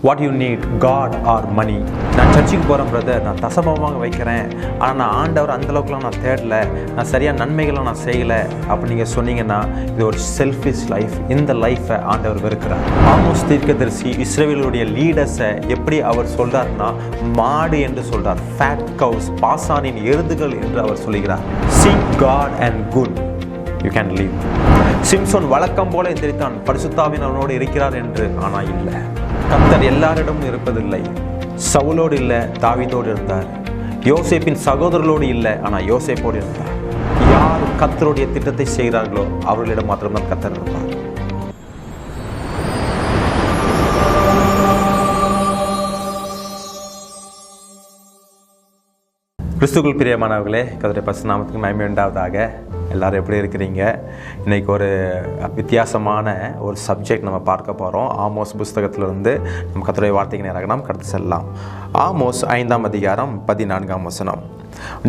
What you need, God or money? நான் சர்ச்சுக்கு போகிறேன் பிரதர், நான் தசமமாக வைக்கிறேன், ஆனால் நான் ஆண்டவர் அந்தளவுக்குலாம் நான் தேடலை, நான் சரியாக நன்மைகள்லாம் நான் செய்யலை அப்படின்னு நீங்கள் சொன்னீங்கன்னா இது ஒரு செல்ஃபிஷ் லைஃப். இந்த லைஃப்பை ஆண்டவர் வெறுக்கிறார். ஆமோஸ் தீர்க்கதரிசி இஸ்ரவேலுடைய லீடர்ஸை எப்படி அவர் சொல்கிறார்னா மாடு என்று சொல்கிறார். ஃபேட் கவுஸ், பாசானின் எருதுகள் என்று அவர் சொல்கிறார். Seek God and good, you can leave. சிம்சோன் வழக்கம் போல எந்திரித்தான், பரிசுத்தாவின் அவனோடு இருக்கிறார் என்று. ஆனால் இல்லை, கர்த்தர் எல்லாரிடமும் இருப்பதில்லை. சவுலோடு இல்லை, தாவீதோடு இருந்தார். யோசேப்பின் சகோதரர்களோடு இல்லை, ஆனால் யோசேப்போடு இருந்தார். யார் கர்த்தருடைய திட்டத்தை செய்கிறார்களோ அவர்களிடம் மாத்திரம்தான் கர்த்தர் இருப்பார். கிறிஸ்துக்குள் பிரியமானவர்களே, கர்த்தருடைய பரிசுத்த நாமத்துக்கு மகிமை உண்டாவதாக. எல்லோரும் எப்படி இருக்கிறீங்க? இன்றைக்கி ஒரு வித்தியாசமான ஒரு சப்ஜெக்ட் நம்ம பார்க்க போகிறோம். ஆமோஸ் புஸ்தகத்திலிருந்து நம்ம கர்த்தருடைய வார்த்தைக்கு நேராக நாம் கடந்து செல்லலாம். ஆமோஸ் 5ஆம் அதிகாரம் 14ஆம் வசனம்.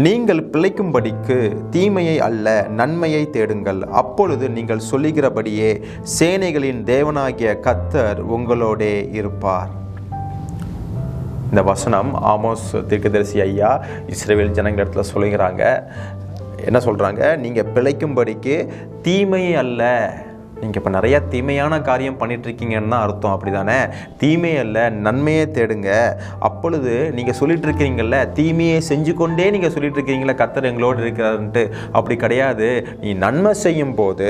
நீங்கள் பிழைக்கும்படிக்கு தீமையை அல்ல நன்மையை தேடுங்கள், அப்பொழுது நீங்கள் சொல்லுகிறபடியே சேனைகளின் தேவனாகிய கர்த்தர் உங்களோடே இருப்பார். இந்த வசனம் ஆமோஸ் தீர்க்கதரிசி ஐயா இஸ்ரவேல் ஜனங்களிடத்தில் சொல்லுகிறாங்க. என்ன சொல்கிறாங்க? நீங்கள் பிழைக்கும்படிக்கு தீமையே அல்ல. நீங்கள் இப்போ நிறையா தீமையான காரியம் பண்ணிகிட்ருக்கீங்கன்னு தான் அர்த்தம், அப்படி தானே? தீமையே அல்ல நன்மையே தேடுங்க. அப்பொழுது நீங்கள் சொல்லிகிட்ருக்கிறீங்கள, தீமையை செஞ்சு கொண்டே நீங்கள் சொல்லிகிட்ருக்கீங்களே கர்த்தர் எங்களோடு இருக்கிறாருன்ட்டு. அப்படி கிடையாது. நீ நன்மை செய்யும் போது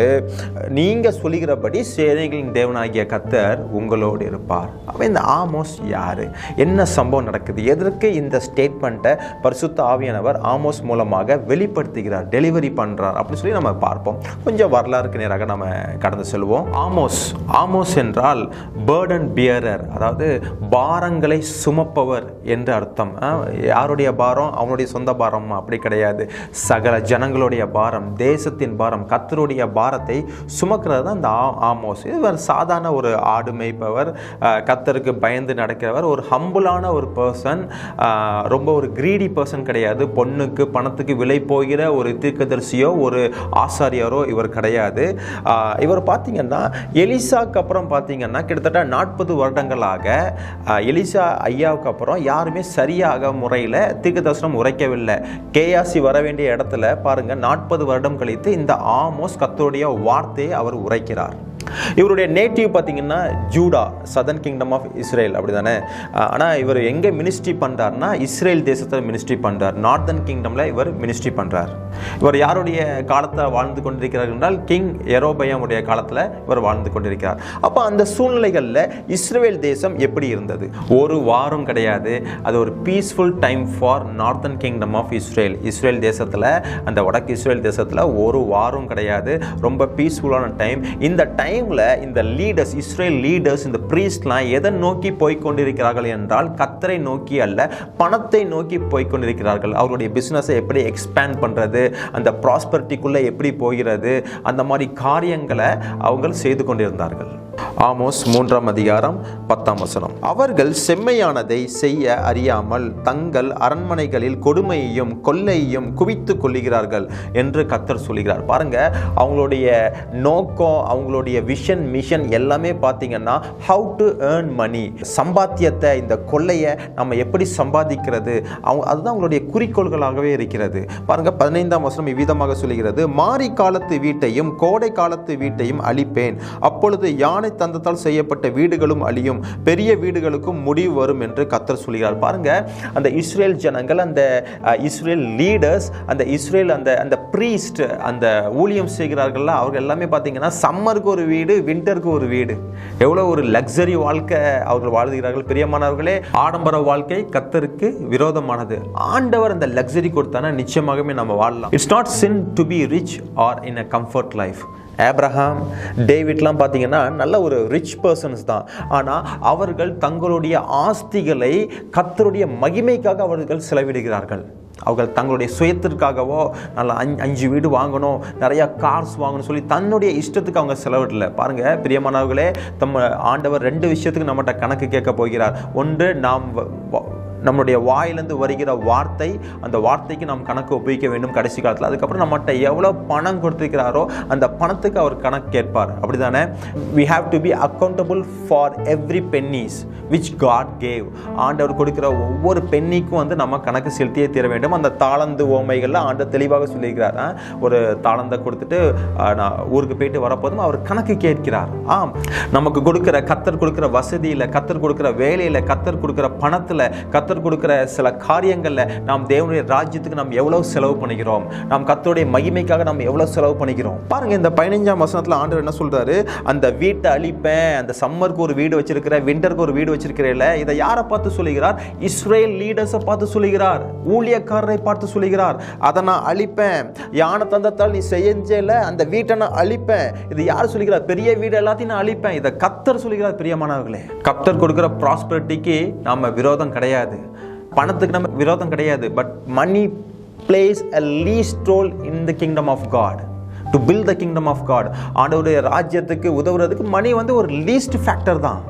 நீங்கள் சொல்லுகிறபடி சேனைகளின் தேவனாகிய கர்த்தர் உங்களோடு இருப்பார். அப்போ இந்த ஆமோஸ் யார்? என்ன சம்பவம் நடக்குது? எதற்கு இந்த ஸ்டேட்மெண்ட்டை பரிசுத்த ஆவியானவர் ஆமோஸ் மூலமாக வெளிப்படுத்துகிறார், டெலிவரி பண்ணுறார் அப்படின்னு சொல்லி நம்ம பார்ப்போம். கொஞ்சம் வரலாறுக்கு நேராக நம்ம கடந்து செல்வோம். ஆமோஸ் என்றால் பர்டன் பியரர், அதாவது பாரங்களை சுமப்பவர் என்று அர்த்தம். யாருடைய பாரம்? அவனுடைய சொந்த பாரம் அப்படி கிடையாது. சகல ஜனங்களுடைய பாரம், தேசத்தின் பாரம், கர்த்தருடைய பாரத்தை சுமக்கிறது தான் இந்த ஆமோஸ். இவர் சாதாரண ஒரு ஆடு மேய்ப்பவர், கர்த்தருக்கு பயந்து நடக்கிறவர், ஒரு ஹம்புளான ஒரு பர்சன், ரொம்ப ஒரு கிரீடி பர்சன் கிடையாது. பொண்ணுக்கு பணத்துக்கு விலை போகிற ஒரு தீர்க்கதரிசியோ ஒரு ஆசாரியரோ இவர் கிடையாது. இவர் பார்த்தீங்கன்னா எலிசாக்கு அப்புறம் பார்த்தீங்கன்னா கிட்டத்தட்ட 40 வருடங்களாக எலிசா ஐயாவுக்கு அப்புறம் யாருமே சரியாக முறையில் தீர்க்கதரிசனம் உரைக்கவில்லை. கேயாசி வர வேண்டிய இடத்துல பாருங்க 40 வருடம் கழித்து இந்த ஆமோஸ் கர்த்தருடைய வார்த்தையை அவர் உரைக்கிறார். இவருடைய நேட்டிவ் பார்த்தீங்கன்னா Judah, southern kingdom of Israel, அப்படி தானே? ஆனால் இவர் எங்கே மினிஸ்ட்ரி பண்ணுறாருனா இஸ்ரேல் தேசத்தில் மினிஸ்ட்ரி பண்ணுறார். நார்தன் கிங்டமில் இவர் மினிஸ்ட்ரி பண்ணுறார். இவர் யாருடைய காலத்தில் வாழ்ந்து கொண்டிருக்கிறார் என்றால் கிங் எரோபயாமுடைய காலத்தில் இவர் வாழ்ந்து கொண்டிருக்கிறார். அப்போ அந்த சூழ்நிலைகளில் இஸ்ரேல் தேசம் எப்படி இருந்தது? ஒரு வாரம் கிடையாது. அது ஒரு peaceful time for northern kingdom of Israel. Israel தேசத்தில், அந்த வடக்கு இஸ்ரேல் தேசத்தில் ஒரு வாரம் கிடையாது. ரொம்ப பீஸ்ஃபுல்லான டைம். இந்த டைமில் இந்த லீடர்ஸ், இஸ்ரேல் லீடர்ஸ், இந்த பிரீஸ்ட்லாம் எதை நோக்கி போய்கொண்டிருக்கிறார்கள் என்றால் கர்த்தரை நோக்கி அல்ல, பணத்தை நோக்கி போய்கொண்டிருக்கிறார்கள். அவருடைய பிஸ்னஸை எப்படி எக்ஸ்பேண்ட் பண்ணுறது, அந்த ப்ராஸ்பரிட்டிக்குள்ளே எப்படி போகிறது, அந்த மாதிரி காரியங்களை அவங்க செய்து கொண்டிருந்தார்கள். ஆமோஸ் 3ஆம் அதிகாரம் 10ஆம் வசனம். அவர்கள் செம்மையானதை செய்ய அறியாமல் தங்கள் அரண்மனைகளில் கொடுமையையும் கொள்ளையையும் குவித்து கொள்ளுகிறார்கள் என்று கர்த்தர் சொல்கிறார். பாருங்க, அவங்களுடைய நோக்கம், அவங்களுடைய விஷன், மிஷன் எல்லாமே பார்த்தீங்கன்னா ஹவு டு ஏர்ன் மணி, சம்பாத்தியத்தை, இந்த கொள்ளையை நம்ம எப்படி சம்பாதிக்கிறது, அதுதான் அவங்களுடைய குறிக்கோள்களாகவே இருக்கிறது. பாருங்க 15ஆம் வசனம் இவ்விதமாக சொல்கிறது. மாரி காலத்து வீட்டையும் கோடை காலத்து வீட்டையும் அழிப்பேன், அப்பொழுது யானை தந்தத்தால் செய்யப்பட்ட வீடுகளும் அழியும், பெரிய வீடுகளுக்கும் முடிவு வரும் என்று கர்த்தர் சொல்கிறார். பாருங்க, அந்த இஸ்ரேல் ஜனங்கள், அந்த இஸ்ரேல் லீடர்ஸ், அந்த இஸ்ரேல் அந்த பிரீஸ்ட், அந்த ஊழியம் செய்கிறார்கள், அவர்கள் எல்லாமே பார்த்தீங்கன்னா சம்மருக்கு ஒரு வீடு, விண்டருக்கு ஒரு வீடு. எவ்வளோ ஒரு லக்ஸரி வாழ்க்கை அவர்கள் வாழ்கிறார்கள். பிரியமானவர்களே, ஆடம்பர வாழ்க்கை கர்த்தருக்கு விரோதமானது. ஆண்டவர் அந்த லக்ஸரி கொடுத்தானா நிச்சயமாகவே நம்ம வாழலாம். It's not sin to be rich or in a comfort life. Abraham, டேவிட்லாம் பார்த்தீங்கன்னா நல்ல ஒரு ரிச் பர்சன்ஸ் தான். ஆனால் அவர்கள் தங்களுடைய ஆஸ்திகளை கர்த்தருடைய மகிமைக்காக அவர்கள் செலவிடுகிறார்கள். அவர்கள் தங்களுடைய சுயத்திற்காகவோ நல்லா 5 வீடு வாங்கணும், நிறையா கார்ஸ் வாங்கணும் சொல்லி தன்னுடைய இஷ்டத்துக்கு அவங்க செலவிடல. பாருங்கள் பிரியமானவர்களே, நம்ம ஆண்டவர் 2 விஷயத்துக்கு நம்மகிட்ட கணக்கு கேட்க போகிறார். ஒன்று, நம்மளுடைய வாயிலிருந்து வருகிற வார்த்தை, அந்த வார்த்தைக்கு நாம் கணக்கு ஒப்புவிக்க வேண்டும் கடைசி காலத்தில். அதுக்கப்புறம் நம்மகிட்ட எவ்வளோ பணம் கொடுத்துருக்கிறாரோ அந்த பணத்துக்கு அவர் கணக்கு கேட்பார். அப்படிதானே? we have to be accountable for every pennies which God gave. ஆண்டவர் கொடுக்கிற ஒவ்வொரு பென்னிக்கும் வந்து நம்ம கணக்கு செலுத்தியே தீர வேண்டும். அந்த தாளந்து ஓமைகள்ல ஆண்டவர் தெளிவாக சொல்லியிருக்கிறார். ஒரு தாளந்தை கொடுத்துட்டு நான் ஊருக்கு போயிட்டு வரப்போதும் அவர் கணக்கு கேட்கிறார். நமக்கு கொடுக்கிற கர்த்தர் கொடுக்கிற வசதியில், கர்த்தர் கொடுக்கிற வேலையில், கர்த்தர் கொடுக்கிற பணத்தில், கர்த்தர் கொடுக்கிற சில காரியங்களில் நாம் தேவனுடைய ராஜ்யத்துக்கு நாம் எவ்வளவு செலவு பண்ணிக்கிறோம், நாம் கர்த்தருடைய மகிமைக்காக நாம் எவ்வளவு செலவு பண்ணிக்கிறோம். பாருங்க, இந்த 15ஆம் வசனத்தில் ஆண்டவர் என்ன சொல்றாரு? அந்த வீட்டை அழிப்பேன், அந்த சம்மருக்கு ஒரு வீடு வச்சிருக்கிற, விண்டருக்கு ஒரு வீடு வச்சிருக்கிறேன். இதை யாரை பார்த்து சொல்லுகிறார்? இஸ்ரேல் லீடர்ஸை பார்த்து சொல்லுகிறார், ஊழியக்காரரை பார்த்து சொல்லுகிறார். அதை நான் அழிப்பேன், யானை தந்தத்தால் நீ செஞ்சல அந்த வீட்டை நான் அழிப்பேன். இது யார் சொல்லுகிறார்? பெரிய வீடு எல்லாத்தையும் நான் அழிப்பேன். இதை கர்த்தர் சொல்லுகிறார். பிரியமானவர்களே, கர்த்தர் கொடுக்கிற ப்ராஸ்பரிட்டிக்கு நம்ம விரோதம் கிடையாது, பணத்துக்கு நம்ம விரோதம் கிடையாது. But money plays a least role in the kingdom of God. To build the kingdom of God, ஆண்டவருடைய ராஜ்யத்துக்கு உதவுறதுக்கு மணி வந்து ஒரு லீஸ்ட் ஃபேக்டர் தான்.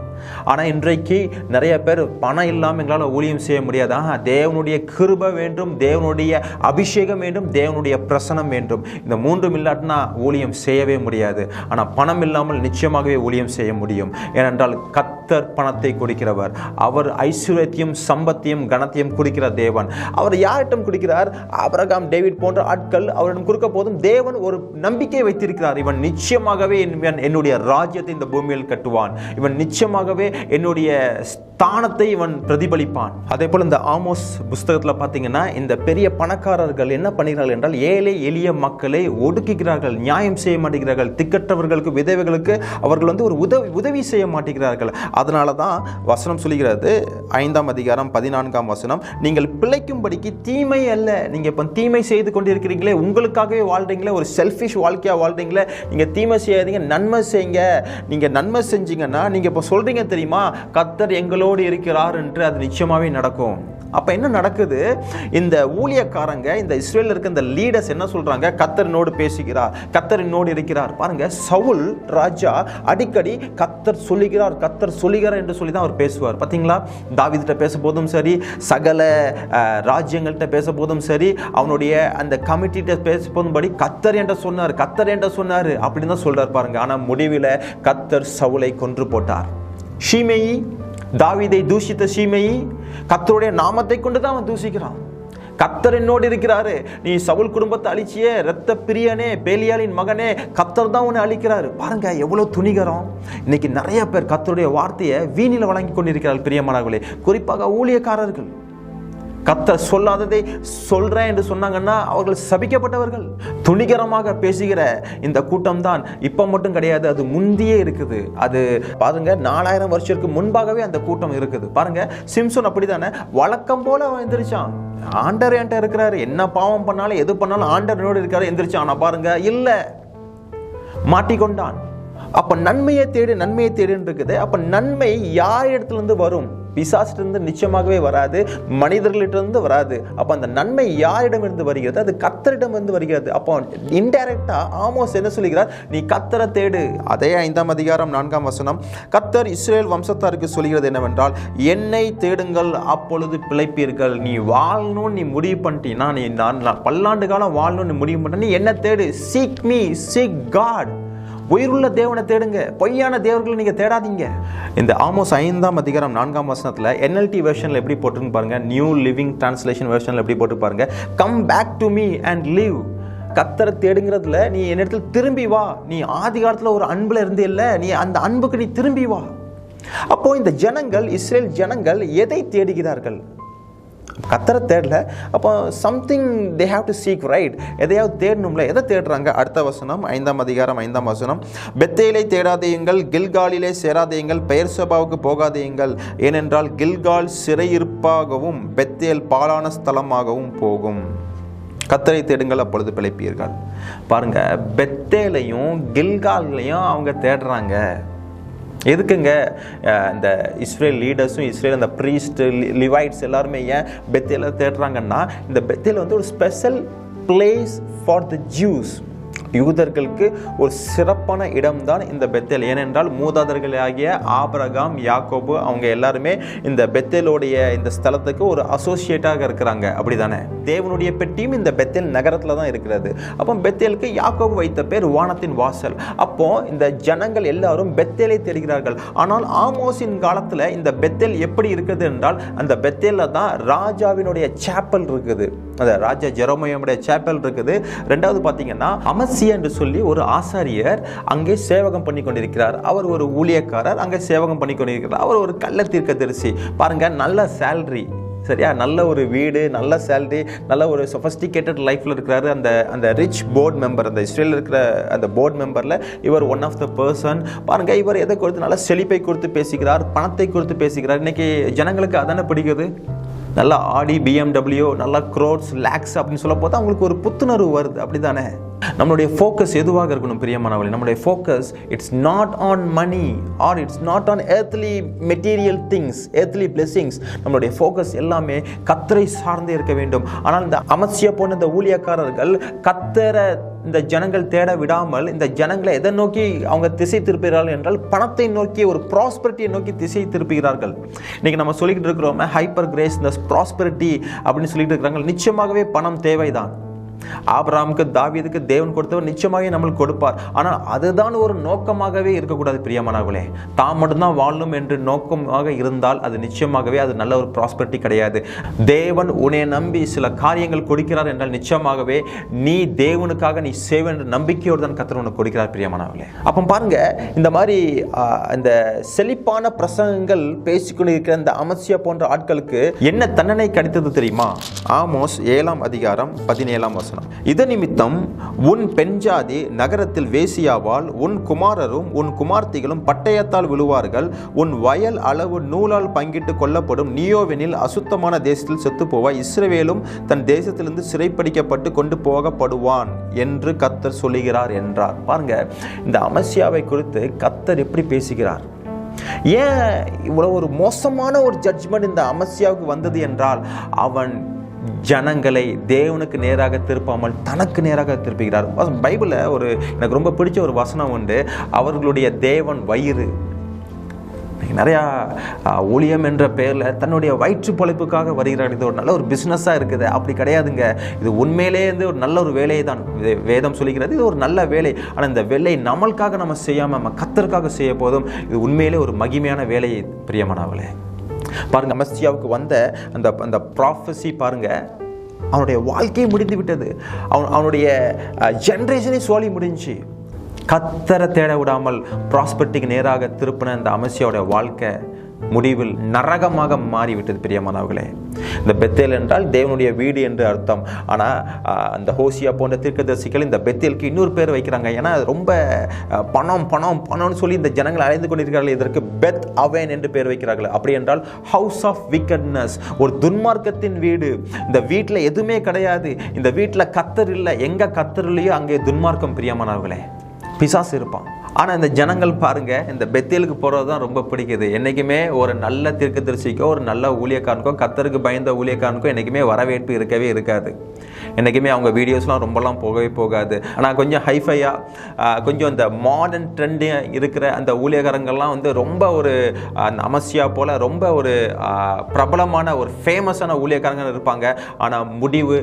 ஆனால் இன்றைக்கு நிறைய பேர் பணம் இல்லாமல் எங்களால் ஊழியம் செய்ய முடியாது. தேவனுடைய கிருபை வேண்டும், தேவனுடைய அபிஷேகம் வேண்டும், தேவனுடைய பிரசனம் வேண்டும். இந்த மூன்றும் இல்லாட்டினா ஊழியம் செய்யவே முடியாது. ஆனால் பணம் இல்லாமல் நிச்சயமாகவே ஊழியம் செய்ய முடியும். ஏனென்றால் கர்த்தர் பணத்தை கொடுக்கிறவர். அவர் ஐஸ்வர்யத்தையும் சம்பத்தையும் கனத்தையும் கொடுக்கிற தேவன். அவர் யாரிடம் கொடுக்கிறார்? ஆபிரகாம், டேவிட் போன்ற ஆட்கள் அவரிடம் கொடுக்க போதும் தேவன் ஒரு நம்பிக்கை வைத்திருக்கிறார். இவன் நிச்சயமாகவே என்னுடைய ராஜ்யத்தை இந்த பூமியில் கட்டுவான், இவன் நிச்சயமாக என்னுடைய ஸ்தானத்தை இவன் பிரதிபலிப்பான். அதே போல இந்த ஆமோஸ் புஸ்தகத்தில் பார்த்தீங்கன்னா இந்த பெரிய பணக்காரர்கள் என்ன பண்ணுகிறார்கள் என்றால் ஏழை எளிய மக்களை ஒடுக்குகிறார்கள், நியாயம் செய்ய மாட்டேங்கிறார்கள், திக்கற்றவர்களுக்கு, விதவைகளுக்கு அவர்கள் வந்து ஒரு உதவி செய்ய மாட்டேங்கிறார்கள். அதனால தான் வசனம் சொல்லுகிறது, 5ஆம் அதிகாரம் 14ஆம் வசனம், நீங்கள் பிழைக்கும்படிக்கு தீமை அல்ல. நீங்க இப்போ தீமை செய்து கொண்டிருக்கிறீங்களே, உங்களுக்காகவே வாழ்றீங்களே, ஒரு செல்ஃபிஷ் வாழ்க்கையா வாழ்றீங்களே, நீங்க தீமை செய்யாதீங்க, நன்மை செய்யுங்க. நீங்க நன்மை செஞ்சீங்கன்னா நீங்க இப்போ சொல்றீங்க தெரியுமா, கர்த்தர் எங்களோடு இருக்கிறார் என்று, அது நிச்சயமாவே நடக்கும். அப்ப என்ன நடக்குது? இந்த ஊழியக்காரங்க, இந்த இஸ்ரேல்ல இருக்க இந்த லீடர்ஸ் என்ன சொல்றாங்க? கர்த்தர் என்னோடு பேசுகிறார், கர்த்தர் என்னோடு இருக்கிறார். பாருங்க, சவுல் ராஜா அடிக்கடி கர்த்தர் சொல்லுகிறார், கர்த்தர் சொல்லுகிறார் என்று சொல்லி தான் அவர் பேசுவார். பாத்தீங்களா? தாவீதுகிட்ட பேச போதும் சரி, சகல ராஜ்யங்கள்கிட்ட பேச போதும் சரி, அவனுடைய அந்த கமிட்டிகிட்ட பேச போதும்படி கர்த்தர் என்ற சொன்னார், கர்த்தர் என்ற சொன்னார் அப்படின்னு தான் சொல்றார். பாருங்க, ஆனா முடிவில் கர்த்தர் சவுலை கொன்று போட்டார். ஷீமேயி, தாவீதை தூஷித்த ஷீமேயி கர்த்தருடைய நாமத்தை கொண்டு தான் அவன் தூஷிக்கிறான். கர்த்தர் என்னோடு இருக்கிறாரு, நீ சவுல் குடும்பத்தை அழிச்சியே, இரத்த பிரியனே, பேலியாலின் மகனே, கர்த்தர் தான் உன்னை அழிக்கிறாரு. பாருங்க எவ்வளவு துணிகரம். இன்னைக்கு நிறைய பேர் கர்த்தருடைய வார்த்தையை வீணில வழங்கி கொண்டிருக்கிறார்கள். பிரியமானவர்களே, குறிப்பாக ஊழியக்காரர்கள் கர்த்தர் சொல்லாததை சொல்றேன் என்று சொன்னாங்கன்னா அவர்கள் சபிக்கப்பட்டவர்கள். துணிகரமாக பேசுகிற இந்த கூட்டம் தான் இப்ப மட்டும் கிடையாது, அது முந்தியே இருக்குது. அது பாருங்க, 4000 வருஷத்துக்கு முன்பாகவே அந்த கூட்டம் இருக்குது. பாருங்க, சிம்சன் அப்படித்தானே, வழக்கம் போல அவன் எந்திரிச்சான். ஆண்டவர் என்கிட்ட இருக்கிறாரு, என்ன பாவம் பண்ணாலும் எது பண்ணாலும் ஆண்டவரோடு இருக்காரு, எந்திரிச்சான். ஆனா பாருங்க, இல்ல, மாட்டிக்கொண்டான். அப்ப நன்மையை தேடு, நன்மையை தேடுன்னு இருக்குது. அப்ப நன்மை யார் இடத்துல இருந்து வரும்? பிசாசிலிருந்து நிச்சயமாகவே வராது, மனிதர்களிடமிருந்து வராது. அப்ப அந்த நன்மை யாரிடமிருந்து வருகிறது? அது கர்த்தரிடமிருந்து வருகிறது. அப்போ இன்டைரக்டா ஆமோஸ் என்ன சொல்லுகிறார்? நீ கர்த்தரை தேடு. அதே 5ஆம் அதிகாரம் 4ஆம் வசனம், கர்த்தர் இஸ்ரேல் வம்சத்தாருக்கு சொல்கிறது என்னவென்றால், என்னை தேடுங்கள், அப்பொழுது பிழைப்பீர்கள். நீ வாழணும், நீ முடிவு பண்ணிட்டீன்னா, நீ நான் பல்லாண்டு காலம் வாழணும்னு முடிவு பண்ண, நீ என்ன தேடு. Seek me, seek God. உயிருள்ள தேவனை தேடுங்க, பொய்யான தேவர்களை நீங்க தேடாதீங்க. இந்த ஆமோஸ் 5ஆம் அதிகாரம் 4ஆம் வசனத்துல NLT வெர்ஷன்ல எப்படி போட்டுன்னு பாருங்க, நியூ லிவிங் டிரான்ஸ்லேஷன் வெர்ஷன்ல எப்படி போட்டு பாருங்க, come back to me and live. கர்த்தரை தேடுங்கிறதுல நீ என்னிடத்தில் திரும்பி வா. நீ ஆதி காலத்துல ஒரு அன்புல இருந்தே இல்ல, நீ அந்த அன்புக்கு நீ திரும்பி வா. அப்போ இந்த ஜனங்கள், இஸ்ரேல் ஜனங்கள் எதை தேடுகிறார்கள்? கர்த்தரை தேடல. அப்போ something they have to seek, right? எதையாவது தேடணும்ல. எதை தேடுறாங்க? அடுத்த வசனம், 5ஆம் அதிகாரம் 5ஆம் வசனம், பெத்தேலை தேடாதேயுங்கள், கில்காலிலே சேராதேயுங்கள், பெயர்சபாவுக்கு போகாதேயுங்கள், ஏனென்றால் கில்கால் சிறையிருப்பாகவும் பெத்தேல் பாழான ஸ்தலமாகவும் போகும். கர்த்தரை தேடுங்கள், அப்பொழுது பிழைப்பீர்கள். பாருங்க, பெத்தேலையும் கில்காலையும் அவங்க தேடுறாங்க. எதுக்குங்க? இந்த இஸ்ரேல் லீடர்ஸும் இஸ்ரேல் அந்த ப்ரீஸ்ட், லிவைட்ஸ் எல்லாருமே ஏன் பெத்தேல தேடுறாங்கன்னா, இந்த பெத்தேல் வந்து ஒரு special place for the juice. யூதர்களுக்கு ஒரு சிறப்பான இடம்தான் இந்த பெத்தேல். ஏனென்றால் மூதாதர்களாகிய ஆபிரகாம், யாக்கோபு அவங்க எல்லாருமே இந்த பெத்தேலோடைய இந்த ஸ்தலத்துக்கு ஒரு அசோசியேட்டாக இருக்கிறாங்க. அப்படிதானே? தேவனுடைய பெட்டியும் இந்த பெத்தேல் நகரத்தில் தான் இருக்கிறது. அப்போ பெத்தேலுக்கு யாக்கோபு வைத்த பேர் வானத்தின் வாசல். அப்போ இந்த ஜனங்கள் எல்லாரும் பெத்தேலை தேடுகிறார்கள். ஆனால் ஆமோஸின் காலத்தில் இந்த பெத்தேல் எப்படி இருக்குது என்றால், அந்த பெத்தேல்ல தான் ராஜாவினுடைய சேப்பல் இருக்குது. அந்த ராஜா ஜெரோமியாவுடைய சேப்பல் இருக்குது. ரெண்டாவது பார்த்தீங்கன்னா அமத்சியா என்று சொல்லி ஒரு ஆசாரியர் அங்கே சேவகம் பண்ணி கொண்டிருக்கிறார். அவர் ஒரு ஊழியக்காரர், அங்கே சேவகம் பண்ணி கொண்டிருக்கிறார். அவர் ஒரு கள்ள தீர்க்கதரிசி. பாருங்க, நல்ல சேலரி, சரியா, நல்ல ஒரு வீடு, நல்ல சேலரி, நல்ல ஒரு சொஃபஸ்டிகேட்டட் லைஃப்ல இருக்கிறாரு. அந்த ரிச் போர்ட் மெம்பர், அந்த இஸ்ரேல் இருக்கிற அந்த போர்ட் மெம்பர்ல இவர் ஒன் ஆஃப் த பர்சன். பாருங்க, இவர் எதை கொடுத்து, நல்ல செழிப்பை கொடுத்து பேசுகிறார், பணத்தை கொடுத்து பேசுகிறார். இன்னைக்கு ஜனங்களுக்கு அதானே பிடிக்குது. நல்லா ஆடி, BMW, நல்லா க்ரோட்ஸ், லேக்ஸ் அப்படின்னு சொல்ல போது அவங்களுக்கு ஒரு புத்துணர்வு வருது. அப்படிதானே? நம்மளுடைய ஃபோக்கஸ் எதுவாக இருக்கணும் பிரியமானவர்களே? நம்மளுடைய focus it's not on money or it's not on earthly material things, earthly blessings. நம்மளுடைய ஃபோக்கஸ் எல்லாமே கர்த்தரை சார்ந்தே இருக்க வேண்டும். ஆனால் இந்த அமத்சியா போன்ற இந்த ஊழியக்காரர்கள் கர்த்தரை இந்த ஜனங்கள் தேட விடாமல் இந்த ஜனங்களை எதை நோக்கி அவங்க திசை திருப்புகிறார்கள் என்றால், பணத்தை நோக்கி, ஒரு ப்ராஸ்பரிட்டியை நோக்கி திசை திருப்புகிறார்கள். இன்னைக்கு நம்ம சொல்லிக்கிட்டு இருக்கிறோம் ஹைப்பர் கிரேஸ், இந்த ப்ராஸ்பரிட்டி அப்படின்னு சொல்லிட்டு இருக்கிறாங்க. நிச்சயமாகவே பணம் தேவைதான். ஆபிரகாமுக்கு, தாவீதுக்கு தேவன் கொடுத்தவர் நிச்சயமாகவே நம்மளுக்கு கொடுப்பார். ஆனால் அதுதான் ஒரு நோக்கமாகவே இருக்கக்கூடாது பிரியமானவர்களே. தான் மட்டும்தான் வாழணும் என்று நோக்கமாக இருந்தால் அது நிச்சயமாகவே அது நல்ல ஒரு ப்ராஸ்பரிட்டி கிடையாது. தேவன் உன்னை நம்பி சில காரியங்கள் கொடுக்கிறார் என்றால் நிச்சயமாகவே நீ தேவனுக்காக நீ சேவை என்ற நம்பிக்கையோடு தான் கர்த்தர் உனக்கு கொடுக்கிறார் பிரியமானவர்களே. அப்போ பாருங்க, இந்த மாதிரி இந்த செழிப்பான பிரசங்கங்கள் பேசிக்கொண்டு இருக்கிற இந்த அமத்சியா போன்ற ஆட்களுக்கு என்ன தண்டனை கிடைத்தது தெரியுமா? ஆமோஸ் 7ஆம் அதிகாரம் 17ஆம் வசனம். இது நிமித்தம் உன் பெண்ஜாதி நகரத்தில் வேசியாவால், உன் குமாரரும் உன் குமார்த்திகளும் பட்டயத்தால் விழுவார்கள், உன் வயல் அளவு நூலால் பங்கிட்டு கொல்லப்படும், நீயோவெனில் அசுத்தமான தேசத்தில் செத்து போவாய், இஸ்ரவேலும் தன் தேசத்திலிருந்து சிறைப்பிடிக்கப்பட்டு கொண்டு போகப்படுவான் என்று கர்த்தர் சொல்லுகிறார் என்றார். பாருங்க, இந்த அமத்சியாவை குறித்து கர்த்தர் எப்படி பேசுகிறார். ஏன் இவ்வளவு ஒரு மோசமான ஒரு ஜட்ஜ்மெண்ட் இந்த அமத்சியாவுக்கு வந்தது என்றால், அவன் ஜனங்களை தேவனுக்கு நேராக திருப்பாமல் தனக்கு நேராக திருப்புகிறார். பைபிளில் எனக்கு ரொம்ப பிடிச்ச ஒரு வசனம் உண்டு. அவர்களுடைய தேவன் வயிறு. நிறையா ஊழியம் என்ற பெயரில் தன்னுடைய வயிற்று பொழைப்புக்காக வருகிறார். இது ஒரு நல்ல ஒரு பிஸ்னஸாக இருக்குது. அப்படி கிடையாதுங்க. இது உண்மையிலே ஒரு நல்ல ஒரு வேலையை தான் வேதம் சொல்லுகிறது. இது ஒரு நல்ல வேலை. ஆனால் இந்த வேலை நம்மளுக்காக நம்ம செய்யாமல் நம்ம கர்த்தருக்காக செய்ய போதும் இது உண்மையிலே ஒரு மகிமையான வேலை பிரியமானவர்களே. பாருங்க, அமத்சியாவுக்கு வந்த அந்த ப்ராஃபஸி பாருங்க, அவனுடைய வாழ்க்கையை முடிந்து விட்டது. அவனுடைய ஜெனரேஷனே சோழி முடிஞ்சு. கர்த்தரை தேட விடாமல் ப்ராஸ்பரிட்டிக்கு நேராக திருப்பின இந்த அமத்சியாவுடைய வாழ்க்கை முடிவில் நரகமாக மாறிவிட்டது பிரியமானவர்களே. இந்த பெத்தேல் என்றால் தேவனுடைய வீடு என்று அர்த்தம். ஆனால் அந்த ஹோசியா போன்ற தீர்க்கதரிசிகள் இந்த பெத்தேலுக்கு இன்னொரு பேர் வைக்கிறாங்க. ஏன்னா ரொம்ப பணம் பணம் பணம்னு சொல்லி இந்த ஜனங்கள் அழைந்து கொண்டிருக்கிறார்கள். இதற்கு பெத் அவன் என்று பேர் வைக்கிறார்கள். அப்படி என்றால் ஹவுஸ் ஆஃப் விக்கட்னஸ், ஒரு துன்மார்க்கத்தின் வீடு. இந்த வீட்டில் எதுவுமே கிடையாது. இந்த வீட்டில் கர்த்தர் இல்லை. எங்கே கர்த்தர் இல்லையோ அங்கே துன்மார்க்கம் பிரியமானவர்களே, பிசாசு இருப்பான். ஆனால் இந்த ஜனங்கள் பாருங்க, இந்த பெத்தேலுக்கு போகிறது தான் ரொம்ப பிடிக்குது. என்றைக்குமே ஒரு நல்ல தீர்க்கதரிசிக்கோ ஒரு நல்ல ஊழியக்காரனுக்கோ கர்த்தருக்கு பயந்த ஊழியக்காரனுக்கோ என்றைக்குமே வரவேற்பு இருக்கவே இருக்காது. என்றைக்குமே அவங்க வீடியோஸ்லாம் ரொம்பலாம் போகவே போகாது. ஆனால் கொஞ்சம் ஹைஃபையாக கொஞ்சம் இந்த மாடர்ன் ட்ரெண்டு இருக்கிற அந்த ஊழியக்காரங்கள்லாம் ரொம்ப ஒரு அமத்சியா போல் ரொம்ப ஒரு பிரபலமான ஒரு ஃபேமஸான ஊழியக்காரங்க இருப்பாங்க. ஆனால் முடிவு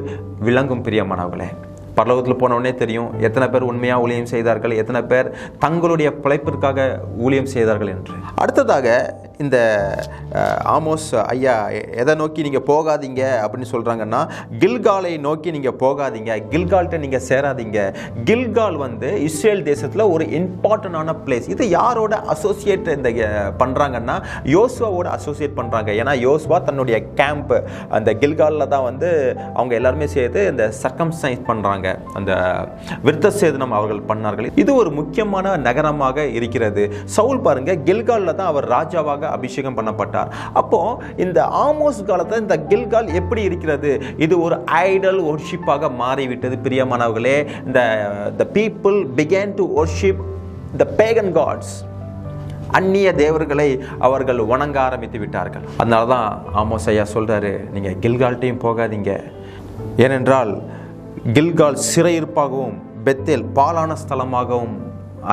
விளங்கும் பிரியமானவர்களே. பரலோகத்தில் போனவுடனே தெரியும் எத்தனை பேர் உண்மையாக ஊழியம் செய்தார்கள், எத்தனை பேர் தங்களுடைய பிழைப்பிற்காக ஊழியம் செய்தார்கள் என்று. அடுத்ததாக இந்த ஆமோஸ் ஐயா எதை நோக்கி நீங்கள் போகாதீங்க அப்படின்னு சொல்கிறாங்கன்னா, கில்காலை நோக்கி நீங்கள் போகாதீங்க, கில்கால்கிட்ட நீங்கள் சேராதீங்க. கில்கால் இஸ்ரேல் தேசத்தில் ஒரு இம்பார்ட்டண்டான பிளேஸ். இது யாரோட அசோசியேட் இந்த பண்ணுறாங்கன்னா, யோசுவாவோட அசோசியேட் பண்ணுறாங்க. ஏன்னா யோசுவா தன்னுடைய கேம்ப் அந்த கில்காலில் தான் அவங்க எல்லாருமே சேர்த்து இந்த சர்க்கம்சைஸ் பண்ணுறாங்க, அந்த விருத்த சேதனம் அவர்கள் பண்ணார்கள். இது ஒரு முக்கியமான நகரமாக இருக்கிறது. சவுல் பாருங்க, கில்காலில் தான் அவர் ராஜாவாக அபிஷேகம் பண்ணப்பட்டார். அப்போ இந்த ஆமோஸ் காலத்தில் இந்த கில்கால் எப்படி இருக்கிறது? இது ஒரு ஐடல் வொர்ஷிப்பாக மாறிவிட்டது பிரியமானவர்களே. the people began to worship the pagan gods. அந்நிய தேவர்களை அவர்கள் வணங்க ஆரம்பித்து விட்டார்கள். அதனால தான் ஆமோஸ் ஐயா சொல்றாரு, நீங்க கில்கால்ட்டையும் போகாதீங்க. ஏனென்றால் கில்கால் சிறையிருப்பாகவும் பெத்தேல் பாலான ஸ்தலமாகவும்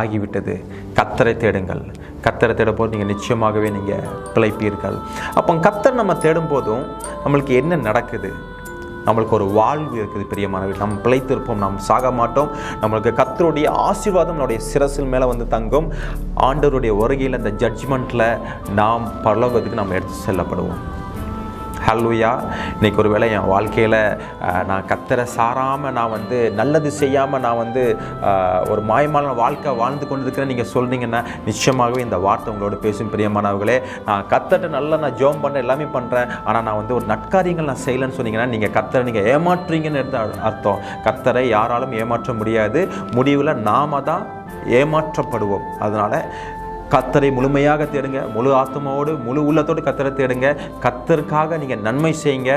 ஆகிவிட்டது. கர்த்தரை தேடுங்கள். கர்த்தரை தேடும் போது நீங்கள் நிச்சயமாகவே நீங்கள் பிழைப்பீர்கள். அப்போ கர்த்தர் நம்ம தேடும் போதும் நம்மளுக்கு என்ன நடக்குது? நம்மளுக்கு ஒரு வாழ்வு இருக்குது பிரியமானவர்களே. நம்ம பிழைத்திருப்போம், நாம் சாக மாட்டோம். நம்மளுக்கு கர்த்தருடைய ஆசீர்வாதம் நம்மளுடைய சிரசில் மேலே வந்து தங்கும். ஆண்டவருடைய வருகையில் அந்த ஜட்ஜ்மெண்ட்டில் நாம் பரலோகத்துக்கு நம்ம எடுத்து செல்லப்படுவோம். ஹல்லேலூயா. இன்றைக்கி ஒரு வேளை என் வாழ்க்கையில் நான் கர்த்தரை சாராமல் நான் வந்து நல்லது செய்யாமல் நான் வந்து ஒரு மாயமான வாழ்க்கை வாழ்ந்து கொண்டு இருக்கிறேன் நீங்கள் சொல்கிறீங்கன்னா நிச்சயமாகவே இந்த வார்த்தை உங்களோட பேசும் பிரியமானவர்களே. நான் கர்த்தர்ட்ட நல்லா நான் ஜெபம் பண்ணுறேன், எல்லாமே பண்ணுறேன், ஆனால் நான் வந்து ஒரு நற்காரியங்கள் நான் செய்யலைன்னு சொன்னீங்கன்னா நீங்கள் கர்த்தரை நீங்கள் ஏமாற்றுறீங்கன்னு அர்த்தம். கர்த்தரை யாராலும் ஏமாற்ற முடியாது. முடிவில் நாம தான் ஏமாற்றப்படுவோம். அதனால் கர்த்தரை முழுமையாக தேடுங்க. முழு ஆத்மாவோடு முழு உள்ளத்தோடு கர்த்தரை தேடுங்க. கர்த்தருக்காக நீங்கள் நன்மை செய்யுங்க,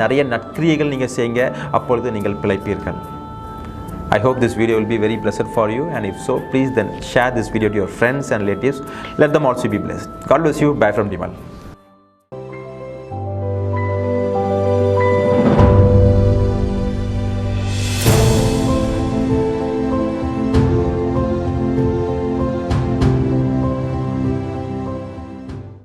நிறைய நற்கிரியைகள் நீங்கள் செய்யுங்க. அப்பொழுது நீங்கள் பிழைப்பீர்கள். I hope this video will be very blessed for you, and if so, please then share this video to your friends and relatives. Let them also be blessed. God bless you. Bye from Dhimal.